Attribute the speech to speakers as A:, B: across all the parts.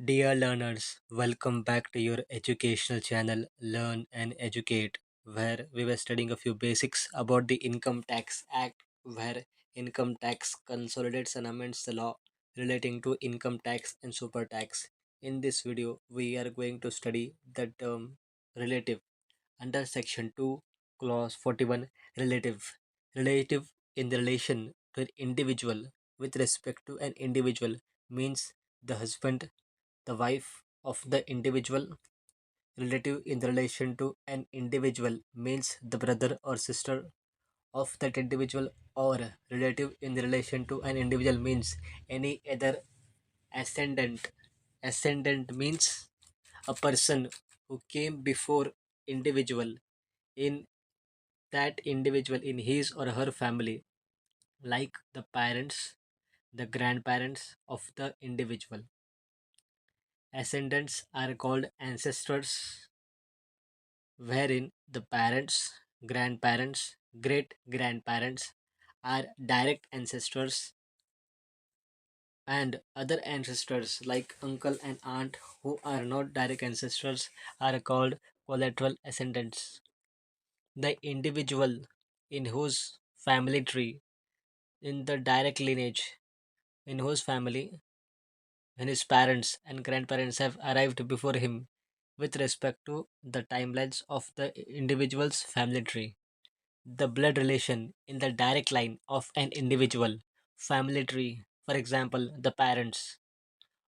A: Dear learners, welcome back to your educational channel Learn and Educate, where we were studying a few basics about the Income Tax Act, where income tax consolidates and amends the law relating to income tax and super tax. In this video, we are going to study the term relative under section 2, clause 41 relative. Relative in the relation to an individual with respect to an individual means the husband, the wife of the individual. Relative in relation to an individual means the brother or sister of that individual, or relative in relation to an individual means any other ascendant. Ascendant means a person who came before individual in that individual in his or her family, like the parents, the grandparents of the individual. Ascendants are called ancestors, wherein the parents, grandparents, great grandparents are direct ancestors, and other ancestors like uncle and aunt who are not direct ancestors are called collateral ascendants. The individual in whose family tree, in the direct lineage, in whose family, when his parents and grandparents have arrived before him with respect to the timelines of the individual's family tree. The blood relation in the direct line of an individual family tree, for example, the parents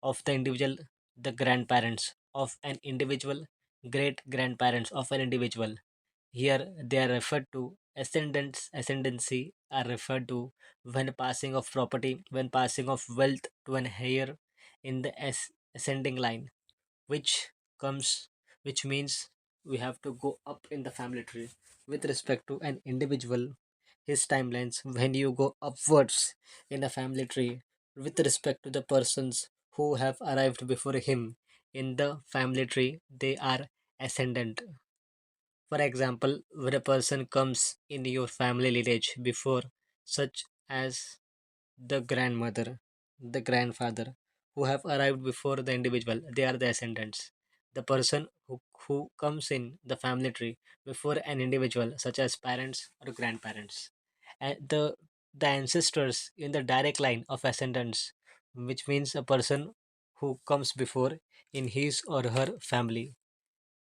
A: of the individual, the grandparents of an individual, great grandparents of an individual. Here they are referred to ascendants, ascendancy are referred to when passing of property, when passing of wealth to an heir in the ascending line, which comes, which means we have to go up in the family tree with respect to an individual, his timelines. When you go upwards in a family tree with respect to the persons who have arrived before him in the family tree, they are ascendant. For example, when a person comes in your family lineage before, such as the grandmother, the grandfather, who have arrived before the individual, they are the ascendants. The person who comes in the family tree before an individual, such as parents or grandparents, and the ancestors in the direct line of ascendants, which means a person who comes before in his or her family.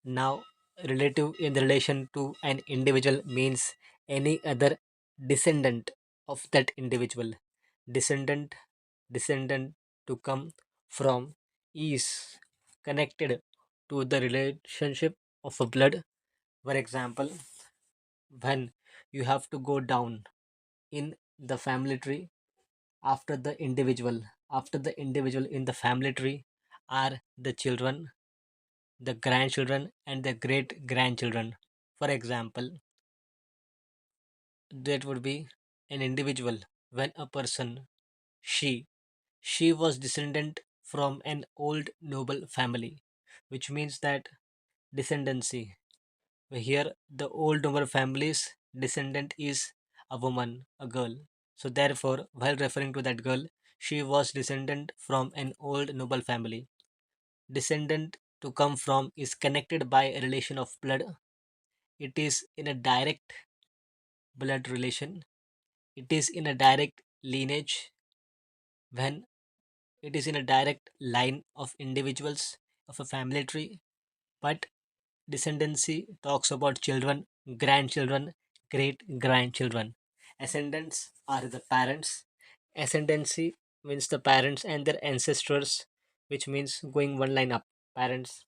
A: Now, relative in relation to an individual means any other descendant of that individual. Descendant, descendant to come from is connected to the relationship of a blood. For example, when you have to go down in the family tree after the individual in the family tree are the children, the grandchildren, and the great grandchildren. For example, that would be an individual when a person, she, she was descendant from an old noble family, which means that descendancy. Here, the old noble family's descendant is a woman, a girl. So, therefore, while referring to that girl, she was descendant from an old noble family. Descendant to come from is connected by a relation of blood. It is in a direct blood relation. It is in a direct lineage when it is in a direct line of individuals of a family tree. But descendancy talks about children, grandchildren, great grandchildren. Ascendants are the parents. Ascendancy means the parents and their ancestors, which means going one line up. Parents,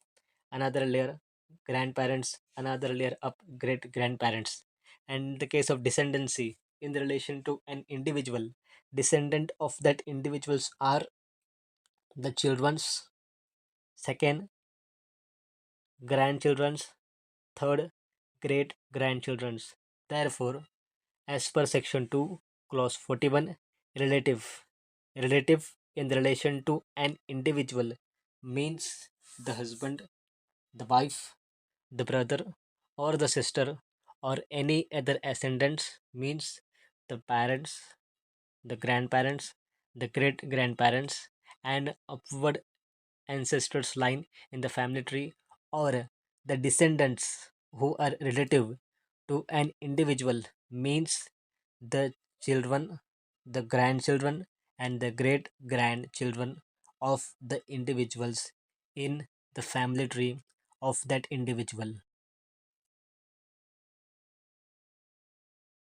A: another layer, grandparents, another layer up, great grandparents. And in the case of descendancy, in relation to an individual, descendant of that individuals are the children's, second, grandchildren's, third, great grandchildren's. Therefore, as per section 2, clause 41, relative. Relative in relation to an individual means the husband, the wife, the brother, or the sister, or any other ascendants means the parents, the grandparents, the great grandparents, and upward ancestors line in the family tree, or the descendants who are relative to an individual means the children, the grandchildren, and the great grandchildren of the individuals in the family tree of that individual.